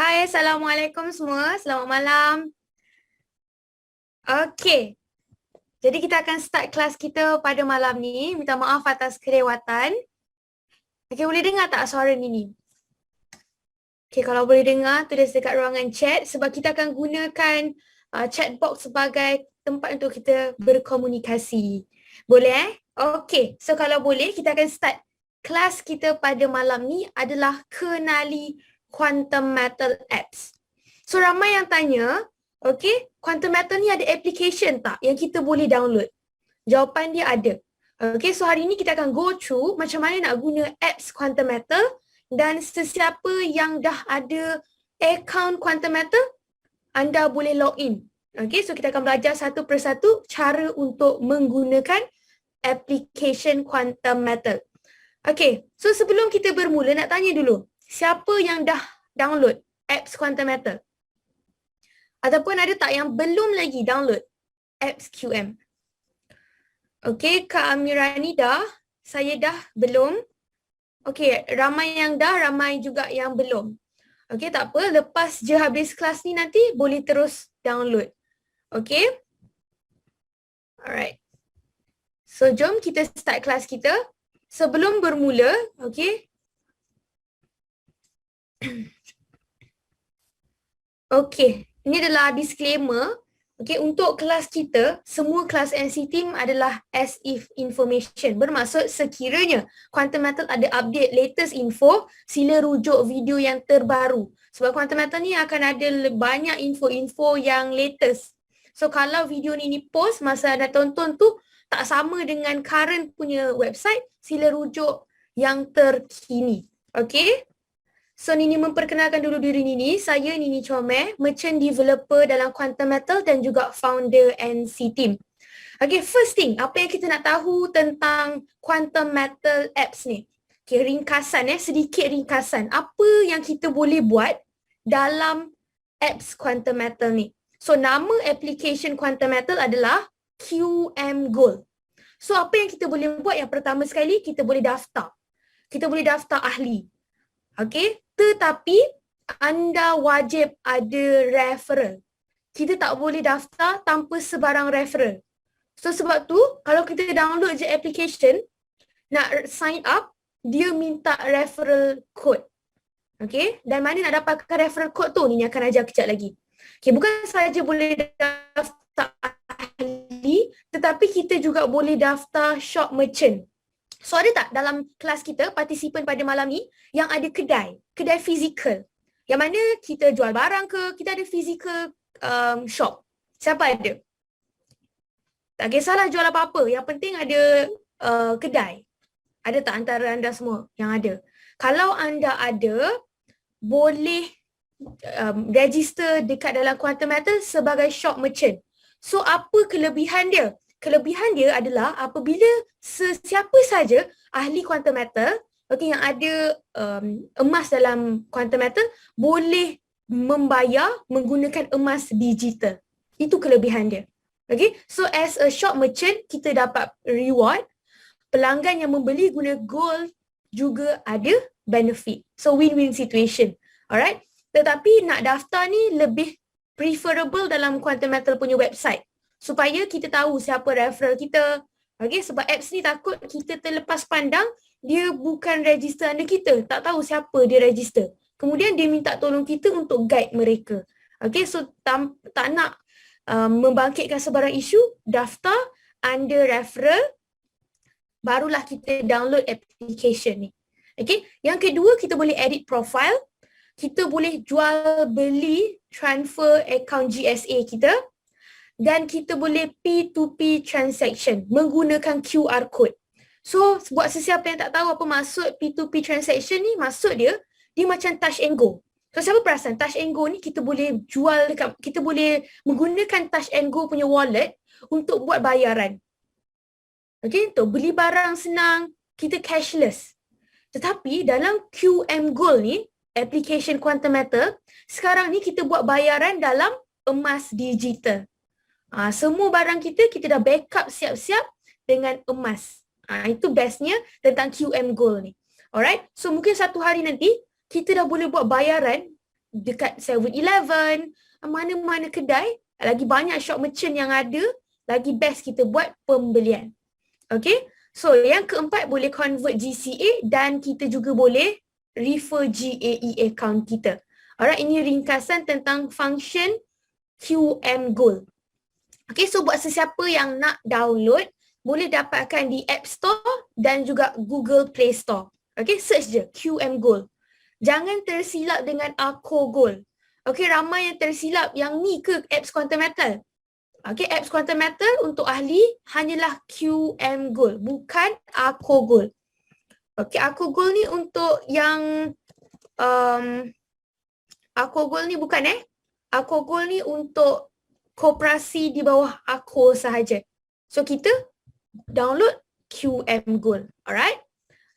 Hai, Assalamualaikum semua. Selamat malam. Okey, jadi kita akan start kelas kita pada malam ni. Minta maaf atas kelewatan. Okey, boleh dengar tak suara Nini? Okey, kalau boleh dengar, tulis dekat ruangan chat sebab kita akan gunakan chat box sebagai tempat untuk kita berkomunikasi. Boleh Okey, so kalau boleh kita akan start kelas kita pada malam ni adalah kenali Quantum Metal Apps. So ramai yang tanya, okay, Quantum Metal ni ada application tak yang kita boleh download? Jawapan dia ada. Okay, so hari ni kita akan go through macam mana nak guna apps Quantum Metal dan sesiapa yang dah ada account Quantum Metal, anda boleh log in. Okay, so kita akan belajar satu persatu cara untuk menggunakan application Quantum Metal. Okay, so sebelum kita bermula nak tanya dulu, siapa yang dah download apps Quantum Metal? Ataupun ada tak yang belum lagi download apps QM? Okey, Kak Amirani dah, saya dah belum. Okey, ramai yang dah, ramai juga yang belum. Okey, tak apa, lepas je habis kelas ni nanti boleh terus download. Okey? Alright. So, jom kita start kelas kita. Sebelum bermula, okey. Okey, ini adalah disclaimer. Okay, untuk kelas kita, semua kelas NC Team adalah as if information. Bermaksud sekiranya Quantum Metal ada update latest info, sila rujuk video yang terbaru. Sebab Quantum Metal ni akan ada banyak info-info yang latest. So kalau video ni post masa anda tonton tu tak sama dengan current punya website, sila rujuk yang terkini. Okay? So Nini memperkenalkan dulu diri Nini. Saya Nini Chomeh, merchant developer dalam Quantum Metal dan juga founder NC Team. Okay, first thing, apa yang kita nak tahu tentang Quantum Metal apps ni? Okay, ringkasan sedikit ringkasan. Apa yang kita boleh buat dalam apps Quantum Metal ni? So nama application Quantum Metal adalah QM Gold. So apa yang kita boleh buat? Yang pertama sekali, kita boleh daftar. Kita boleh daftar ahli. Okay, tetapi anda wajib ada referral. Kita tak boleh daftar tanpa sebarang referral. So sebab tu, kalau kita download je application, nak sign up, dia minta referral code. Okay, dan mana nak dapatkan referral code tu? Ni akan ajar kejap lagi. Okay, bukan sahaja boleh daftar ahli, tetapi kita juga boleh daftar shop merchant. So ada tak dalam kelas kita, partisipan pada malam ni yang ada kedai fizikal. Yang mana kita jual barang ke, kita ada physical shop. Siapa ada? Tak kisahlah jual apa-apa, yang penting ada kedai. Ada tak antara anda semua yang ada? Kalau anda ada, boleh register dekat dalam Quantum Metal sebagai shop merchant. So apa kelebihan dia? Kelebihan dia adalah apabila sesiapa saja ahli Quantum Metal, okay, yang ada emas dalam Quantum Metal boleh membayar menggunakan emas digital. Itu kelebihan dia. Okay, so as a shop merchant, kita dapat reward. Pelanggan yang membeli guna gold juga ada benefit. So win-win situation. Alright. Tetapi nak daftar ni lebih preferable dalam Quantum Metal punya website. Supaya kita tahu siapa referral kita. Okay, sebab apps ni takut kita terlepas pandang, dia bukan register under kita. Tak tahu siapa dia register. Kemudian dia minta tolong kita untuk guide mereka. Okay, so tak nak membangkitkan sebarang isu, daftar under referral, barulah kita download application ni. Okay, yang kedua kita boleh edit profile. Kita boleh jual, beli, transfer account GSA kita. Dan kita boleh P2P transaction menggunakan QR code. So, buat sesiapa yang tak tahu apa maksud P2P transaction ni, maksud dia macam touch and go. So, siapa perasan touch and go ni kita boleh jual dekat, kita boleh menggunakan touch and go punya wallet untuk buat bayaran. Okay, untuk beli barang senang, kita cashless. Tetapi dalam QM Gold ni, application Quantum Metal, sekarang ni kita buat bayaran dalam emas digital. Semua barang kita dah backup siap-siap dengan emas. Itu bestnya tentang QM Gold ni. Alright, so mungkin satu hari nanti kita dah boleh buat bayaran dekat 7-Eleven, mana-mana kedai, lagi banyak shop merchant yang ada, lagi best kita buat pembelian. Okay, so yang keempat boleh convert GCA dan kita juga boleh refer GAE account kita. Alright, ini ringkasan tentang function QM Gold. Okay, so buat sesiapa yang nak download, boleh dapatkan di App Store dan juga Google Play Store. Okay, search je QM Gold. Jangan tersilap dengan Arco Gold. Okay, ramai yang tersilap yang ni ke apps Quantum Metal. Okay, apps Quantum Metal untuk ahli hanyalah QM Gold, bukan Arco Gold. Okay, Arco Gold ni untuk yang Arco Gold ni bukan Arco Gold ni untuk koperasi di bawah Arco sahaja. So kita download QM Gold. Alright?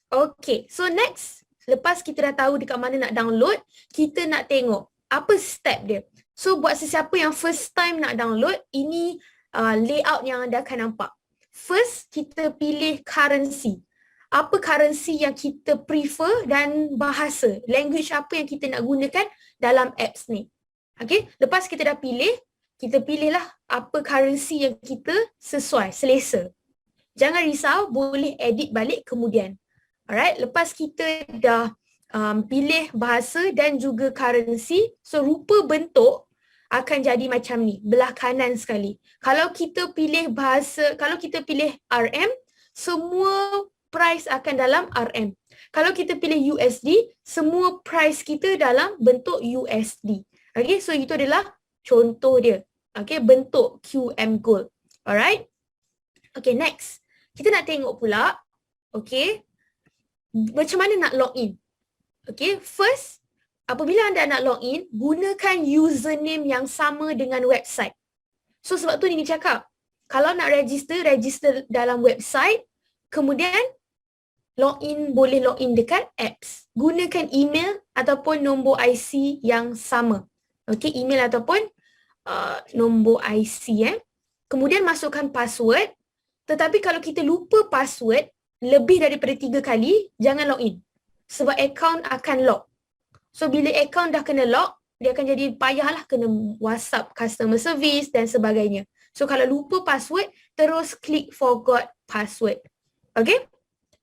Okay, so next, lepas kita dah tahu dekat mana nak download, kita nak tengok apa step dia. So buat sesiapa yang first time nak download, ini layout yang anda akan nampak. First, kita pilih currency. Apa currency yang kita prefer dan bahasa, language apa yang kita nak gunakan dalam apps ni. Okay, lepas kita dah pilih, kita pilihlah apa currency yang kita sesuai, selesa. Jangan risau, boleh edit balik kemudian. Alright, lepas kita dah pilih bahasa dan juga currency, so rupa bentuk akan jadi macam ni, belah kanan sekali. Kalau kita pilih bahasa, kalau kita pilih RM, semua price akan dalam RM. Kalau kita pilih USD, semua price kita dalam bentuk USD. Okay, so itu adalah contoh dia. Okay, bentuk QM Gold. Alright. Okay, next. Kita nak tengok pula, okay, macam mana nak login. Okay, first, apabila anda nak login, gunakan username yang sama dengan website. So sebab tu ni cakap, kalau nak register dalam website, kemudian boleh login dekat apps. Gunakan email ataupun nombor IC yang sama. Okay, email ataupun nombor IC. Kemudian masukkan password. Tetapi kalau kita lupa password lebih daripada 3 kali, jangan login. Sebab account akan lock. So bila account dah kena lock, dia akan jadi payahlah kena WhatsApp customer service dan sebagainya. So kalau lupa password, terus klik forgot password. Okay?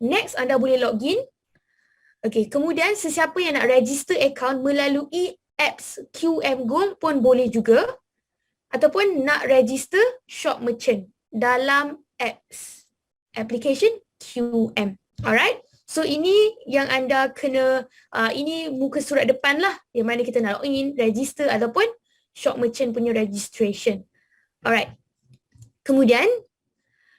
Next, anda boleh login. Okay, kemudian sesiapa yang nak register account melalui apps QM Gold pun boleh juga. Ataupun nak register shop merchant dalam apps application QM. Alright? So ini yang anda kena, ini muka surat depan lah yang mana kita nak login, register ataupun shop merchant punya registration. Alright. Kemudian,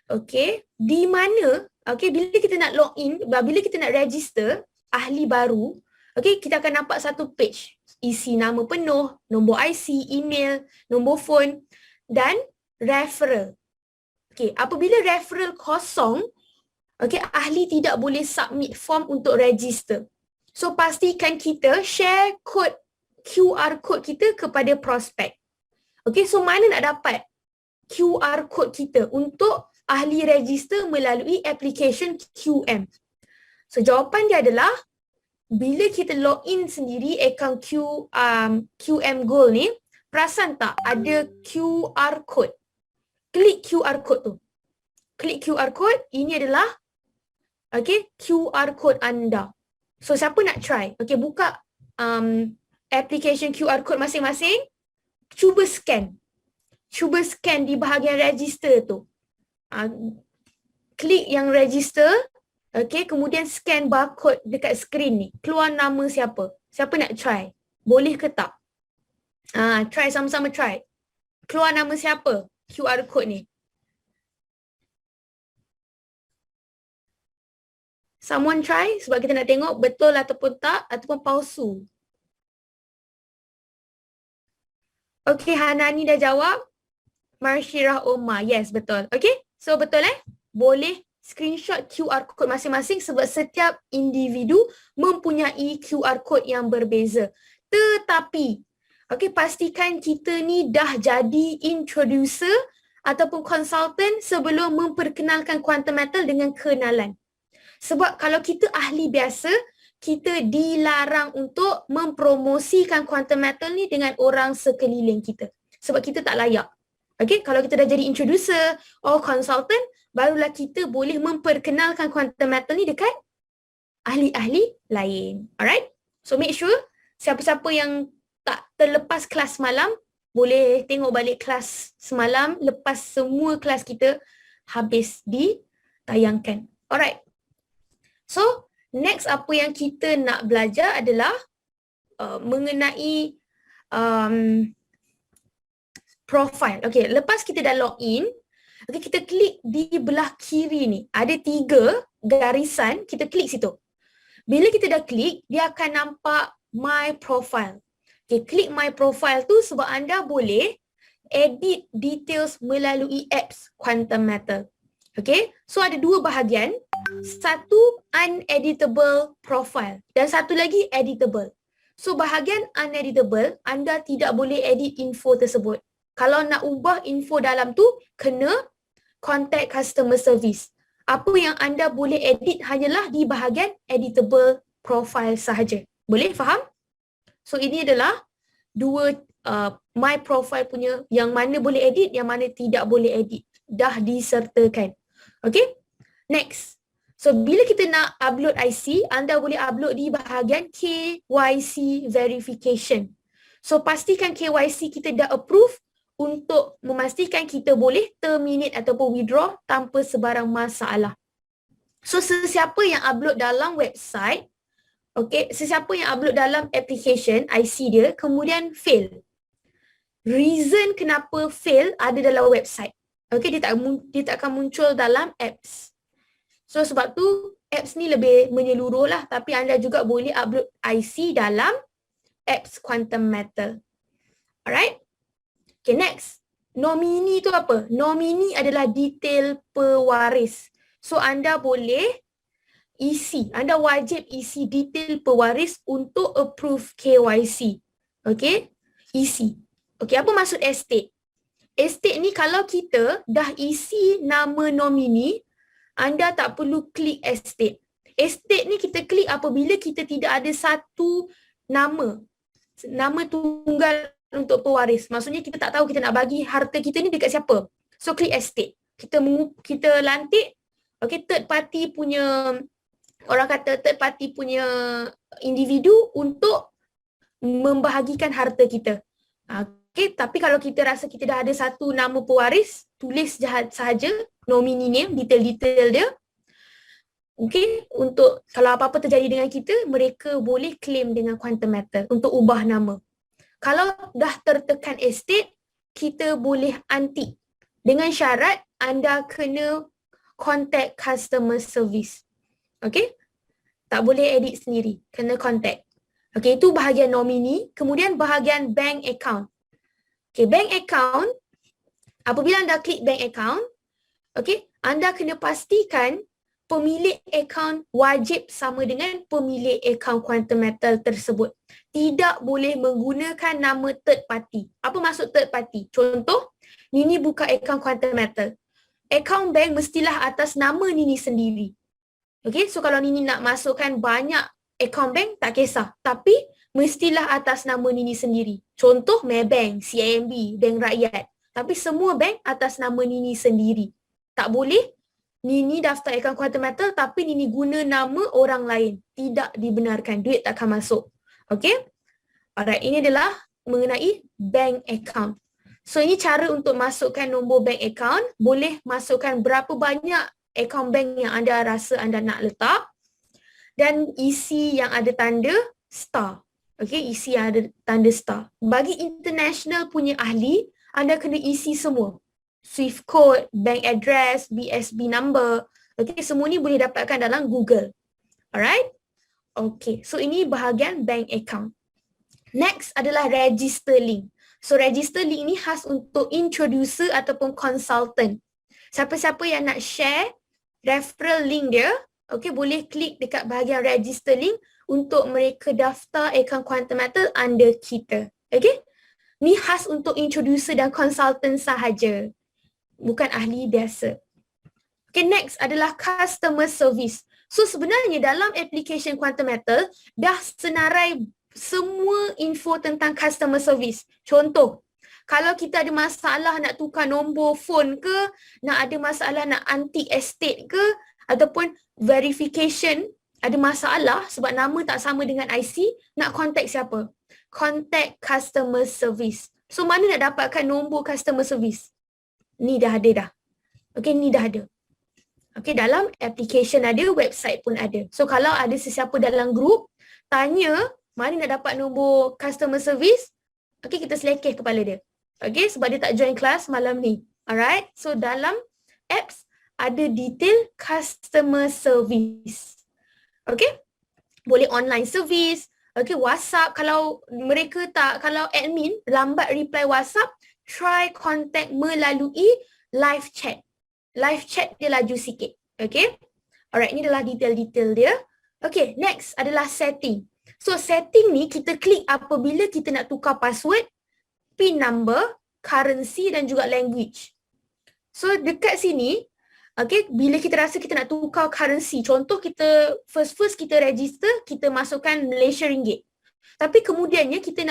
okay, di mana, okay, bila kita nak login, bila kita nak register ahli baru, okay, kita akan nampak satu page. Isi nama penuh, nombor IC, email, nombor phone dan referral. Okay, apabila referral kosong, okay, ahli tidak boleh submit form untuk register. So pastikan kita share kod QR code kita kepada prospek. Okay, so mana nak dapat QR code kita untuk ahli register melalui application QM? So jawapan dia adalah bila kita login sendiri akaun QM Gold ni, perasan tak ada QR code? Klik QR code tu. Klik QR code, ini adalah okay, QR code anda. So siapa nak try? Okay, buka application QR code masing-masing. Cuba scan. Cuba scan di bahagian register tu. Klik yang register. Okay, kemudian scan barcode dekat skrin ni. Keluar nama siapa. Siapa nak try? Boleh ke tak? Try, sama-sama try. Keluar nama siapa? QR code ni. Someone try sebab kita nak tengok betul ataupun tak ataupun palsu. Okay, Hanani dah jawab. Marshirah Omar. Yes, betul. Okay, so betul boleh screenshot QR code masing-masing sebab setiap individu mempunyai QR code yang berbeza. Tetapi, okay, pastikan kita ni dah jadi introducer ataupun consultant sebelum memperkenalkan Quantum Metal dengan kenalan. Sebab kalau kita ahli biasa, kita dilarang untuk mempromosikan quantum metal ni dengan orang sekeliling kita. Sebab kita tak layak. Okay, kalau kita dah jadi introducer or consultant, barulah kita boleh memperkenalkan quantum metal ni dekat ahli-ahli lain. Alright? So make sure siapa-siapa yang tak terlepas kelas malam, boleh tengok balik kelas semalam lepas semua kelas kita habis ditayangkan. Alright. So, next apa yang kita nak belajar adalah mengenai profile. Okay, lepas kita dah login, okay, kita klik di belah kiri ni. Ada 3 garisan, kita klik situ. Bila kita dah klik, dia akan nampak my profile. Okay, klik my profile tu sebab anda boleh edit details melalui apps Quantum Metal. Okay, so ada 2 bahagian. Satu uneditable profile dan satu lagi editable. So bahagian uneditable, anda tidak boleh edit info tersebut. Kalau nak ubah info dalam tu, kena contact customer service. Apa yang anda boleh edit hanyalah di bahagian editable profile sahaja. Boleh faham? So ini adalah 2 my profile punya, yang mana boleh edit, yang mana tidak boleh edit. Dah disertakan. Okay? Next. So bila kita nak upload IC, anda boleh upload di bahagian KYC verification. So pastikan KYC kita dah approve untuk memastikan kita boleh terminate ataupun withdraw tanpa sebarang masalah. So sesiapa yang upload dalam website, okay, sesiapa yang upload dalam application IC dia kemudian fail. Reason kenapa fail ada dalam website. Okay, dia tak akan muncul dalam apps. So sebab tu apps ni lebih menyeluruh lah, tapi anda juga boleh upload IC dalam apps Quantum Metal. Alright? Okay, next. Nomini tu apa? Nomini adalah detail pewaris. So anda boleh isi, anda wajib isi detail pewaris untuk approve KYC. Okay? Isi. Okay, apa maksud estate? Estate ni kalau kita dah isi nama nomini, anda tak perlu klik estate. Estate ni kita klik apabila kita tidak ada satu nama tunggal untuk pewaris. Maksudnya kita tak tahu kita nak bagi harta kita ni dekat siapa. So klik estate. Kita lantik, okay, third party punya, orang kata third party punya individu untuk membahagikan harta kita. Okay, tapi kalau kita rasa kita dah ada satu nama pewaris, tulis sahaja nomini name, detail-detail dia. Okay, untuk kalau apa-apa terjadi dengan kita, mereka boleh claim dengan Quantum Metal untuk ubah nama. Kalau dah tertekan estate, kita boleh antik. Dengan syarat anda kena contact customer service. Okay, tak boleh edit sendiri, kena contact. Okay, itu bahagian nomini. Kemudian bahagian bank account. Okay, bank account, apabila anda klik bank account, okay, anda kena pastikan pemilik akaun wajib sama dengan pemilik akaun Quantum Metal tersebut. Tidak boleh menggunakan nama third party. Apa maksud third party? Contoh, Nini buka akaun Quantum Metal. Akaun bank mestilah atas nama Nini sendiri. Okay, so kalau Nini nak masukkan banyak akaun bank, tak kisah. Tapi mestilah atas nama Nini sendiri. Contoh, Maybank, CIMB, Bank Rakyat. Tapi semua bank atas nama Nini sendiri. Tak boleh Nini daftar akaun Quantum Metal tapi Nini guna nama orang lain. Tidak dibenarkan. Duit tak akan masuk. Okay? Alright, ini adalah mengenai bank account. So ini cara untuk masukkan nombor bank account. Boleh masukkan berapa banyak akaun bank yang anda rasa anda nak letak. Dan isi yang ada tanda star. Okay, isi yang ada tanda star. Bagi international punya ahli, anda kena isi semua. Swift code, bank address, BSB number. Okay, semua ni boleh dapatkan dalam Google. Alright? Okay, so ini bahagian bank account. Next adalah register link. So register link ni khas untuk introducer ataupun consultant. Siapa-siapa yang nak share referral link dia, okay, boleh klik dekat bahagian register link untuk mereka daftar akaun Quantum Metal under kita. Okay? Ni khas untuk introducer dan consultant sahaja. Bukan ahli biasa. Okay, next adalah customer service. So sebenarnya dalam application Quantum Metal dah senarai semua info tentang customer service. Contoh, kalau kita ada masalah nak tukar nombor phone ke, nak ada masalah nak anti estate ke, ataupun verification ada masalah sebab nama tak sama dengan IC, nak contact siapa? Contact customer service. So mana nak dapatkan nombor customer service? Ni dah ada dah. Okay, ni dah ada. Okay, dalam application ada, website pun ada. So kalau ada sesiapa dalam group tanya mana nak dapat nombor customer service, okay, kita selekeh kepala dia. Okay, sebab dia tak join kelas malam ni. Alright, so dalam apps ada detail customer service. Okay, boleh online service. Okay, WhatsApp, kalau mereka tak, kalau admin lambat reply WhatsApp, try contact melalui live chat. Live chat dia laju sikit. Okay. Alright, ini adalah detail-detail dia. Okay, next adalah setting. So setting ni kita klik apabila kita nak tukar password, PIN number, currency dan juga language. So dekat sini, okay, bila kita rasa kita nak tukar currency, contoh kita first kita register, kita masukkan Malaysia Ringgit. Tapi kemudiannya kita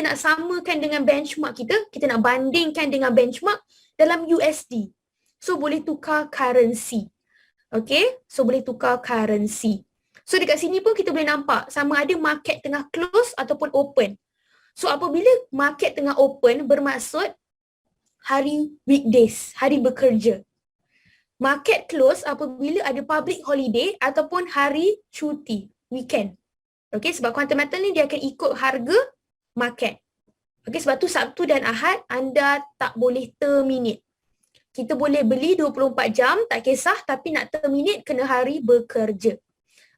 nak samakan dengan benchmark kita nak bandingkan dengan benchmark dalam USD. So boleh tukar currency. Okay, so boleh tukar currency. So dekat sini pun kita boleh nampak sama ada market tengah close ataupun open. So apabila market tengah open bermaksud hari weekdays, hari bekerja. Market close apabila ada public holiday ataupun hari cuti, weekend. Okay, sebab Quantum Metal ni dia akan ikut harga market. Okay, sebab tu Sabtu dan Ahad anda tak boleh terminate. Kita boleh beli 24 jam, tak kisah, tapi nak terminate kena hari bekerja.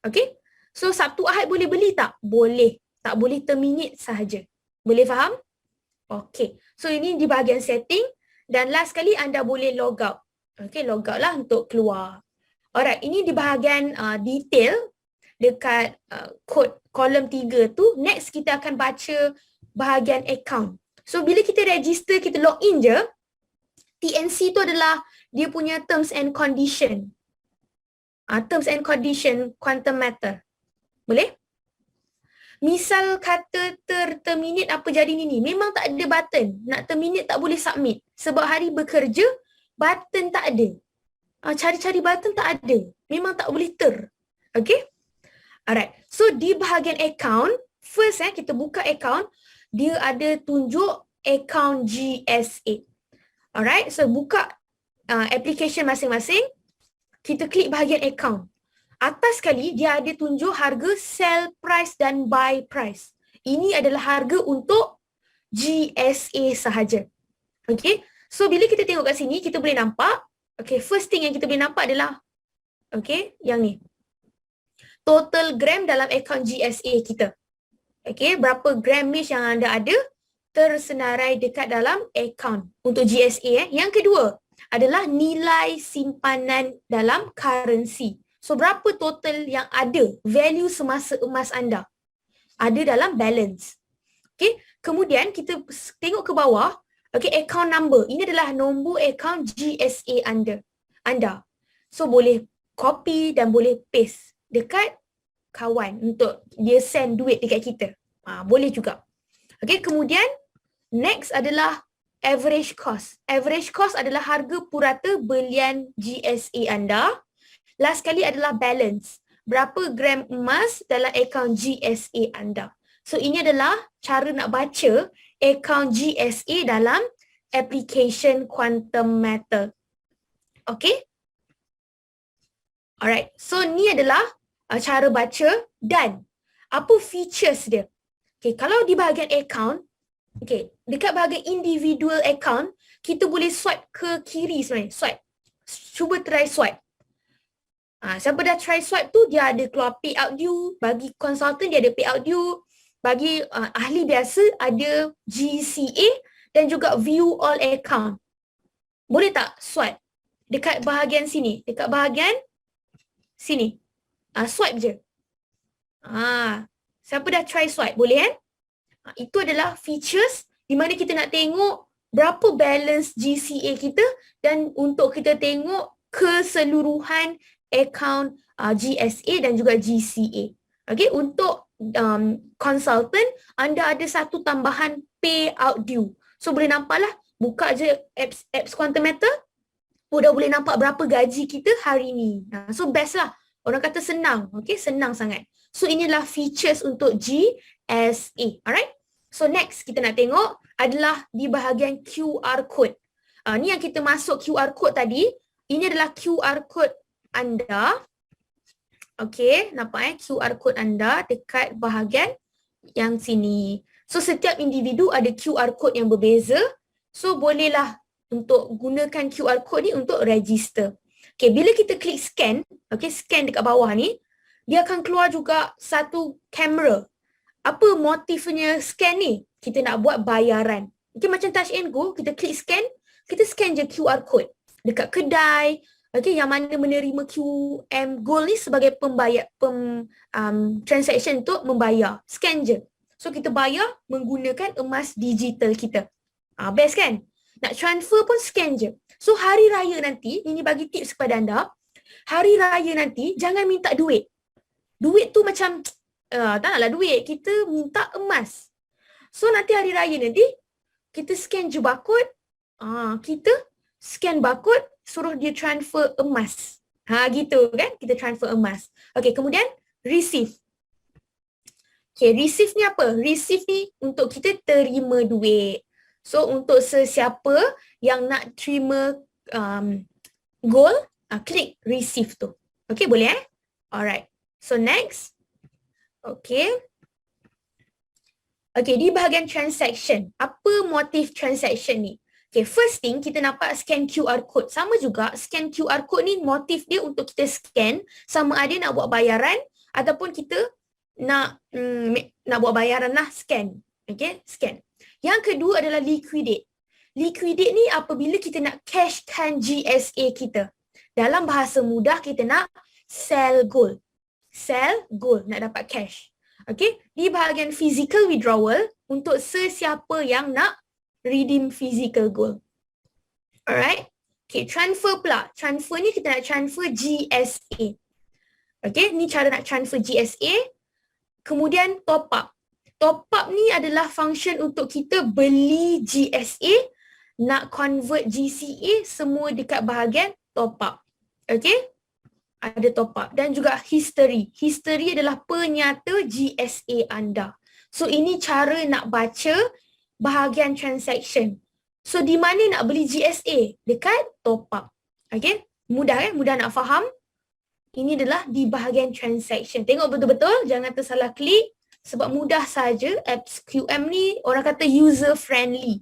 Okay? So, Sabtu Ahad boleh beli tak? Boleh. Tak boleh terminate sahaja. Boleh faham? Okay. So, ini di bahagian setting. Dan last kali anda boleh log out. Okay, log out lah untuk keluar. Alright, ini di bahagian detail dekat kod kolom 3 tu. Next, kita akan baca bahagian account. So, bila kita register, kita log in je, TNC tu adalah dia punya terms and condition. Terms and condition Quantum Metal. Boleh? Misal kata terminate apa jadi ni. Memang tak ada button. Nak terminate tak boleh submit. Sebab hari bekerja, button tak ada. Cari-cari button tak ada. Memang tak boleh Okay? Alright. So di bahagian account, first kita buka account, dia ada tunjuk account GSA. Alright, so buka application masing-masing, kita klik bahagian account. Atas sekali dia ada tunjuk harga sell price dan buy price. Ini adalah harga untuk GSA sahaja. Okay, so bila kita tengok kat sini, kita boleh nampak, okay, first thing yang kita boleh nampak adalah, okay, yang ni. Total gram dalam account GSA kita. Okay, berapa gramage yang anda ada, tersenarai dekat dalam account untuk GSA. Yang kedua adalah nilai simpanan dalam currency. So berapa total yang ada, value semasa emas anda ada dalam balance. Okay, kemudian kita tengok ke bawah, okay, account number. Ini adalah nombor account GSA anda. So boleh copy dan boleh paste dekat kawan untuk dia send duit dekat kita. Boleh juga. Okay, kemudian next adalah average cost. Average cost adalah harga purata belian GSA anda. Last kali adalah balance. Berapa gram emas dalam akaun GSA anda. So ini adalah cara nak baca akaun GSA dalam application Quantum Metal. Okay? Alright. So ni adalah cara baca dan apa features dia. Okay, kalau di bahagian account, okay, dekat bahagian individual account, kita boleh swipe ke kiri sebenarnya. Swipe. Cuba try swipe. Siapa dah try swipe tu, dia ada keluar payout due. Bagi consultant, dia ada payout due. Bagi ahli biasa, ada GCA dan juga view all account. Boleh tak swipe? Dekat bahagian sini. Dekat bahagian sini. Swipe je. Siapa dah try swipe? Boleh kan? Itu adalah features di mana kita nak tengok berapa balance GCA kita dan untuk kita tengok keseluruhan account GSA dan juga GCA. Okay, untuk consultant, anda ada satu tambahan payout due. So boleh nampak lah, buka je apps Quantum Matter, dah boleh nampak berapa gaji kita hari ni. So best lah. Orang kata senang. Okay, senang sangat. So inilah features untuk GSA. Alright. So next kita nak tengok adalah di bahagian QR code. Ni yang kita masuk QR code tadi. Ini adalah QR code anda. Okay, nampak QR code anda dekat bahagian yang sini. So setiap individu ada QR code yang berbeza. So bolehlah untuk gunakan QR code ni untuk register. Okay, bila kita klik scan, okay, scan dekat bawah ni, dia akan keluar juga satu kamera. Apa motifnya scan ni? Kita nak buat bayaran. Okay, macam touch and go, kita klik scan, kita scan je QR code dekat kedai, okay, yang mana menerima QM Gold ni sebagai pembayar, transaction untuk membayar. Scan je. So kita bayar menggunakan emas digital kita. Best kan? Nak transfer pun scan je. So hari raya nanti, ini bagi tips kepada anda, hari raya nanti jangan minta duit. Duit tu macam, tak naklah duit, kita minta emas. So nanti hari raya nanti, kita scan je barcode, kita scan barcode, suruh dia transfer emas. Gitu kan, kita transfer emas. Okay, kemudian receive. Okay, receive ni apa? Receive ni untuk kita terima duit. So untuk sesiapa yang nak terima gold, klik receive tu. Okay, boleh Alright. So next. Okay. Okay, di bahagian transaction. Apa motif transaction ni? Okay, first thing kita nampak scan QR code. Sama juga scan QR code ni motif dia untuk kita scan sama ada nak buat bayaran ataupun kita nak buat bayaran lah, scan. Okay, scan. Yang kedua adalah liquidate. Liquidate ni apabila kita nak cashkan GSA kita. Dalam bahasa mudah kita nak sell gold. Sell gold, nak dapat cash. Okay, di bahagian physical withdrawal untuk sesiapa yang nak redeem physical gold. Alright. Okay, transfer pula. Transfer ni kita nak transfer GSA. Okay, ni cara nak transfer GSA. Kemudian top up. Top up ni adalah function untuk kita beli GSA, nak convert GCA, semua dekat bahagian top up. Okay? Ada top up. Dan juga history. History adalah penyata GSA anda. So ini cara nak baca bahagian transaction. So di mana nak beli GSA? Dekat top up. Okay? Mudah kan? Mudah nak faham? Ini adalah di bahagian transaction. Tengok betul-betul, jangan tersalah klik. Sebab mudah saja, apps QM ni orang kata user friendly.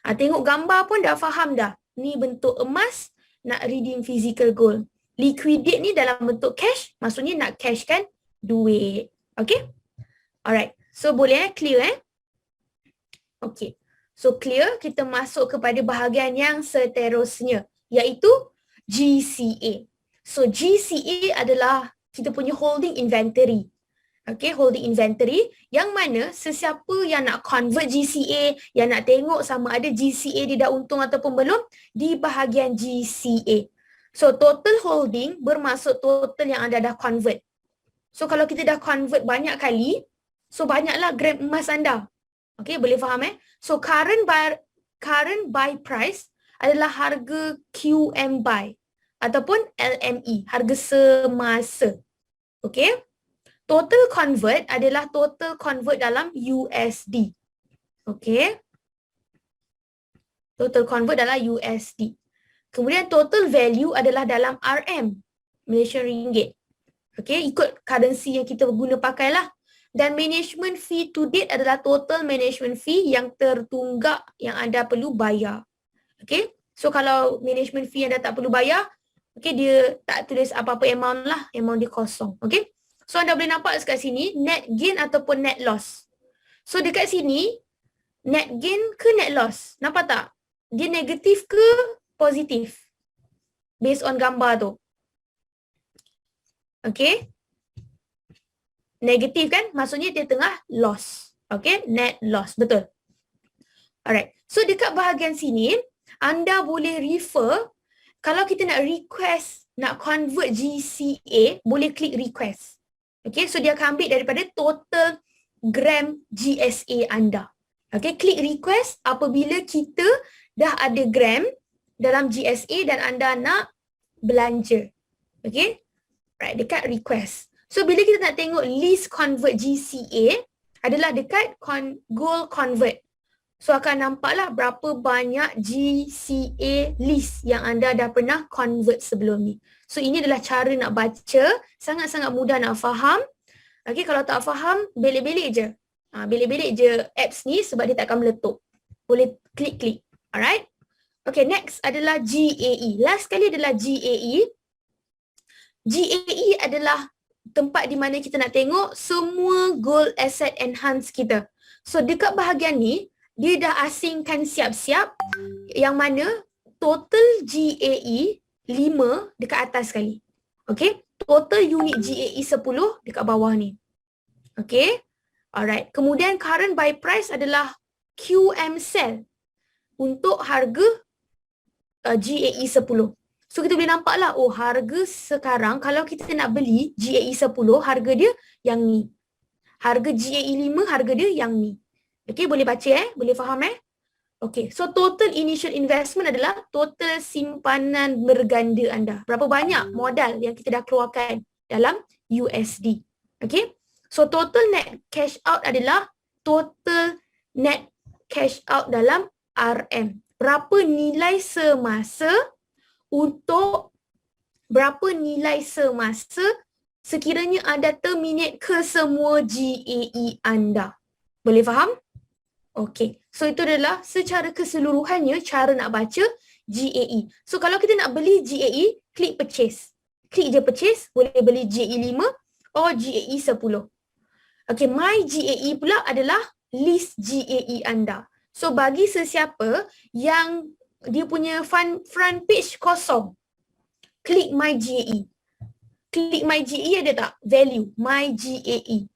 Tengok gambar pun dah faham dah. Ni bentuk emas, nak redeem physical gold. Liquidate ni dalam bentuk cash, maksudnya nak cash kan duit. Okay? Alright. So boleh clear Okay. So clear, kita masuk kepada bahagian yang seterusnya, iaitu GCA. So GCA adalah kita punya holding inventory. Okay, holding inventory yang mana sesiapa yang nak convert GCA, yang nak tengok sama ada GCA dia dah untung ataupun belum, di bahagian GCA. So total holding bermaksud total yang anda dah convert. So kalau kita dah convert banyak kali, so banyaklah gram emas anda. Okay, boleh faham So current buy price adalah harga QM buy ataupun LME, harga semasa. Okay. Total convert adalah total convert dalam USD. Okay. Total convert dalam USD. Kemudian total value adalah dalam RM, Malaysian Ringgit. Okay, ikut currency yang kita guna pakailah. Dan management fee to date adalah total management fee yang tertunggak yang anda perlu bayar. Okay, so kalau management fee anda tak perlu bayar, okay, dia tak tulis apa-apa amount lah, amount dia kosong. Okay. So anda boleh nampak dekat sini net gain ataupun net loss. So dekat sini net gain ke net loss? Nampak tak? Dia negatif ke positif? Based on gambar tu. Okay. Negatif kan? Maksudnya dia tengah loss. Okay. Net loss. Betul. Alright. So dekat bahagian sini anda boleh refer kalau kita nak request nak convert GCA, boleh klik request. Okay, so dia akan ambil daripada total gram GSA anda. Okay, klik request apabila kita dah ada gram dalam GSA dan anda nak belanja. Okay, right, dekat request. So bila kita nak tengok list convert GCA adalah dekat goal convert. So akan nampaklah berapa banyak GCA list yang anda dah pernah convert sebelum ni. So ini adalah cara nak baca, sangat-sangat mudah nak faham. Okay, kalau tak faham, belik-belik je. Belik-belik je apps ni sebab dia tak akan meletup. Boleh klik-klik. Alright? Okay, next adalah GAE. Last kali adalah GAE. GAE adalah tempat di mana kita nak tengok semua goal asset enhance kita. So dekat bahagian ni, dia dah asingkan siap-siap yang mana total GAE 5 dekat atas sekali. Okay, total unit GAE 10 dekat bawah ni. Okay, alright. Kemudian current buy price adalah QM sell untuk harga GAE 10. So kita boleh nampak lah, oh harga sekarang kalau kita nak beli GAE 10, harga dia yang ni. Harga GAE 5, harga dia yang ni. Okay, boleh baca boleh faham Okay, so total initial investment adalah total simpanan berganda anda. Berapa banyak modal yang kita dah keluarkan dalam USD. Okay, so total net cash out adalah total net cash out dalam RM. Berapa nilai semasa sekiranya anda terminate ke semua GAE anda. Boleh faham? Okey, so itu adalah secara keseluruhannya cara nak baca GAE. So kalau kita nak beli GAE, klik purchase. Klik je purchase, boleh beli GAE 5 atau GAE 10. Okey, my GAE pula adalah list GAE anda. So bagi sesiapa yang dia punya front page kosong, klik my GAE. Klik my GAE ada tak? Value, my GAE.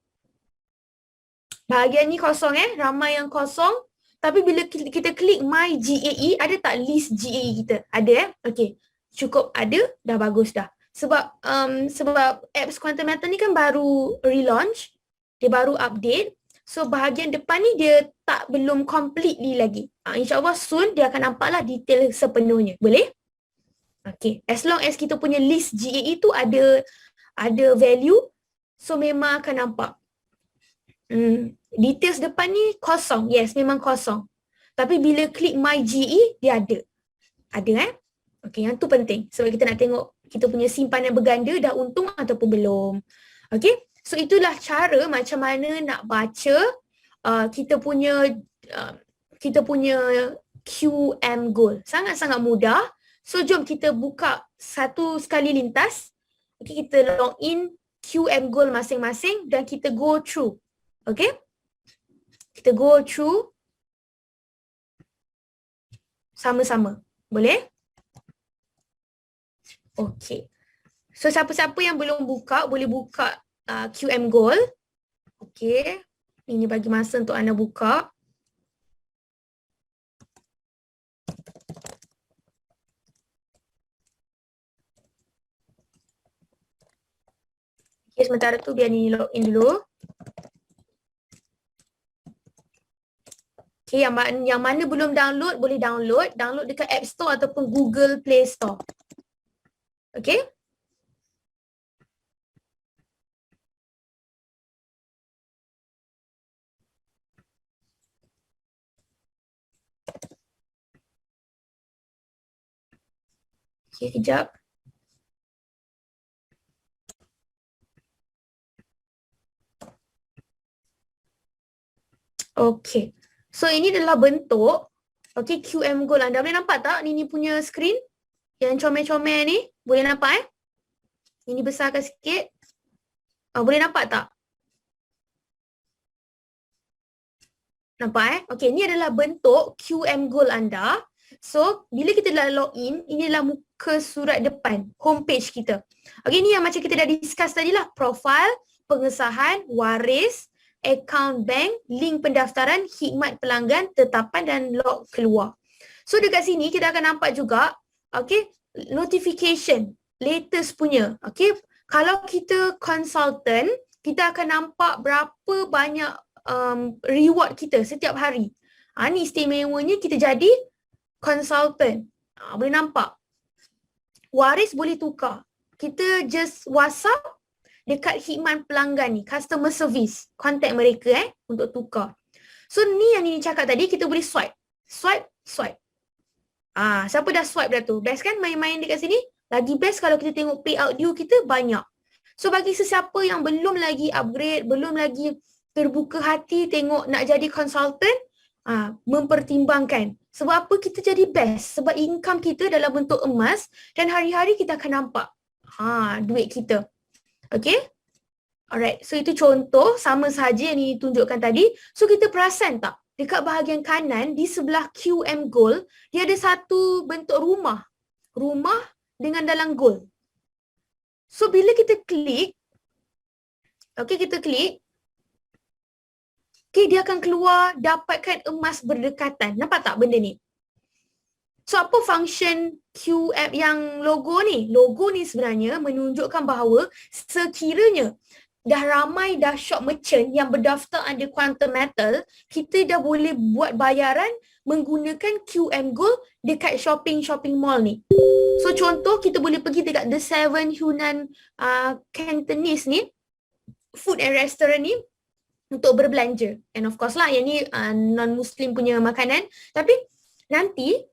Bahagian ni kosong ramai yang kosong. Tapi bila kita klik my GAE, ada tak list GAE kita? Ada Okey, cukup ada, dah bagus dah. Sebab apps Quantum Method ni kan baru relaunch, dia baru update. So bahagian depan ni dia belum completely lagi. InsyaAllah soon dia akan nampaklah detail sepenuhnya. Boleh? Okey, as long as kita punya list GAE tu ada value, so memang akan nampak. Details depan ni kosong. Yes, memang kosong. Tapi bila klik my GAE, dia ada. Ada Okey, yang tu penting. Sebab kita nak tengok kita punya simpanan berganda dah untung ataupun belum. Okey, so itulah cara macam mana nak baca kita punya QM goal. Sangat-sangat mudah. So jom kita buka satu sekali lintas. Okey, kita log in QM goal masing-masing dan kita go through. Okay, kita go through sama-sama. Boleh? Okay. So siapa-siapa yang belum buka, boleh buka QM Goal. Okay. Ini bagi masa untuk anda buka. Okay, sementara tu biar ni login dulu. Okay, yang mana belum download, boleh download. Download dekat App Store ataupun Google Play Store. Okay. Okay, kejap. Okay. So ini adalah bentuk QM Goal anda. Boleh nampak tak ni punya screen? Yang comel-comel ni. Boleh nampak Ini besarkan sikit. Boleh nampak tak? Nampak Okay, ni adalah bentuk QM Goal anda. So bila kita dah login, ini adalah muka surat depan, homepage kita. Okay, ni yang macam kita dah discuss tadi lah. Profile, pengesahan, waris, account bank, link pendaftaran, khidmat pelanggan, tetapan dan log keluar. So dekat sini kita akan nampak juga notification. latest punya. Okay, kalau kita consultant, kita akan nampak berapa banyak reward kita setiap hari. Ni istimewanya kita jadi consultant. Boleh nampak. Waris boleh tukar. Kita just WhatsApp dekat khidmat pelanggan ni, customer service, contact mereka untuk tukar. So ni yang Nini cakap tadi, kita boleh swipe. Swipe. Siapa dah swipe dah tu? Best kan main-main dekat sini? Lagi best kalau kita tengok payout due kita banyak. So bagi sesiapa yang belum lagi upgrade, belum lagi terbuka hati tengok nak jadi consultant, mempertimbangkan. Sebab apa kita jadi best? Sebab income kita dalam bentuk emas dan hari-hari kita akan nampak duit kita. Okay? Alright, so itu contoh sama sahaja yang ditunjukkan tadi. So kita perasan tak? Dekat bahagian kanan di sebelah QM Gold, dia ada satu bentuk rumah. Rumah dengan dalam gold. So bila kita klik, kita klik, dia akan keluar dapatkan emas berdekatan. Nampak tak benda ni? So apa function QM yang logo ni? Logo ni sebenarnya menunjukkan bahawa sekiranya dah ramai dah shop merchant yang berdaftar under Quantum Metal, kita dah boleh buat bayaran menggunakan QM Gold dekat shopping mall ni. So contoh kita boleh pergi dekat The Seven Hunan Cantonese ni, food and restaurant ni untuk berbelanja. And of course lah yang ni non-Muslim punya makanan. Tapi nanti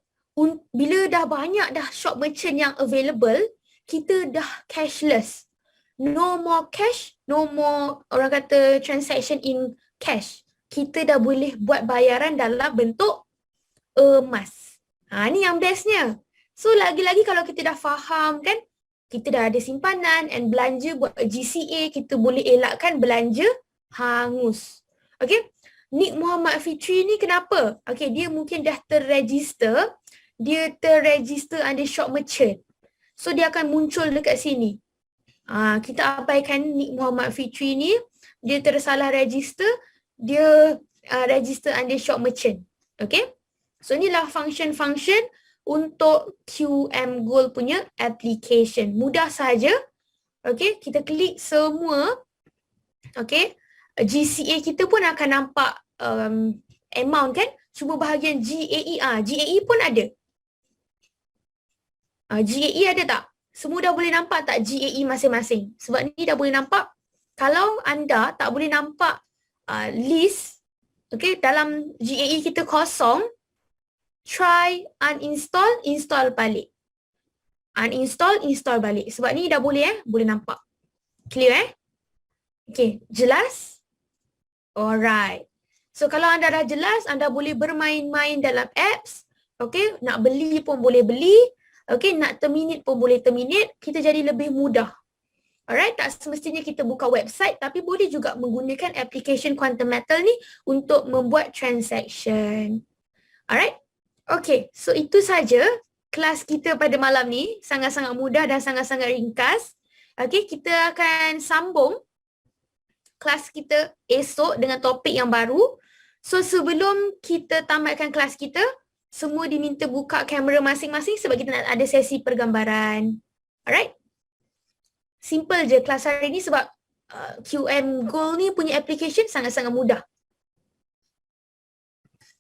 bila dah banyak dah shop merchant yang available, kita dah cashless. No more cash, no more orang kata transaction in cash. Kita dah boleh buat bayaran dalam bentuk emas. Ni yang bestnya. So lagi-lagi kalau kita dah faham kan, kita dah ada simpanan and belanja buat GCA, kita boleh elakkan belanja hangus. Okay, Nik Muhammad Fitri ni kenapa? Okay, dia mungkin dah terregister, under shop merchant. So dia akan muncul dekat sini. Kita abaikan Nik Muhammad Fitri ni, dia tersalah register, dia register under shop merchant. Okay, so inilah function-function untuk QM Gold punya application. Mudah saja. Okay, kita klik semua. Okay, GCA kita pun akan nampak amount kan. Cuma bahagian GAE, GAE pun ada. GAE ada tak? Semua dah boleh nampak tak GAE masing-masing? Sebab ni dah boleh nampak. Kalau anda tak boleh nampak list, okay, dalam GAE kita kosong, try uninstall, install balik. Uninstall, install balik. Sebab ni dah boleh boleh nampak. Clear Okay, jelas? Alright. So kalau anda dah jelas, anda boleh bermain-main dalam apps. Okay, nak beli pun boleh beli. Okay, nak terminate pun boleh terminate. Kita jadi lebih mudah. Alright, tak semestinya kita buka website, tapi boleh juga menggunakan application Quantum Metal ni untuk membuat transaction. Alright. Okay, so itu saja kelas kita pada malam ni. Sangat-sangat mudah dan sangat-sangat ringkas. Okay, kita akan sambung kelas kita esok dengan topik yang baru. So sebelum kita tamatkan kelas kita, semua diminta buka kamera masing-masing sebab kita nak ada sesi pergambaran. Alright? Simple je kelas hari ni sebab QM Gold ni punya application sangat-sangat mudah.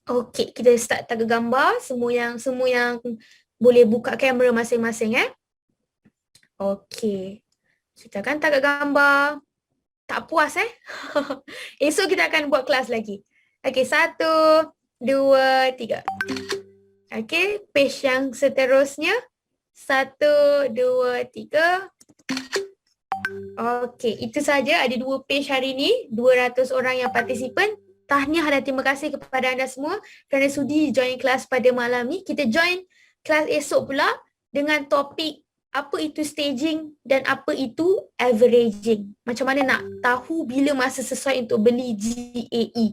Okay, kita start tangga gambar. Semua yang boleh buka kamera masing-masing Okay. Kita akan tangga gambar. Tak puas Esok kita akan buat kelas lagi. Okay, 1, 2, 3. Okay, page yang seterusnya. 1, 2, 3. Okay, itu saja. Ada 2 page hari ni. 200 orang yang partisipan. Tahniah dan terima kasih kepada anda semua kerana sudi join kelas pada malam ni. Kita join kelas esok pula dengan topik apa itu staging dan apa itu averaging. Macam mana nak tahu bila masa sesuai untuk beli GAE.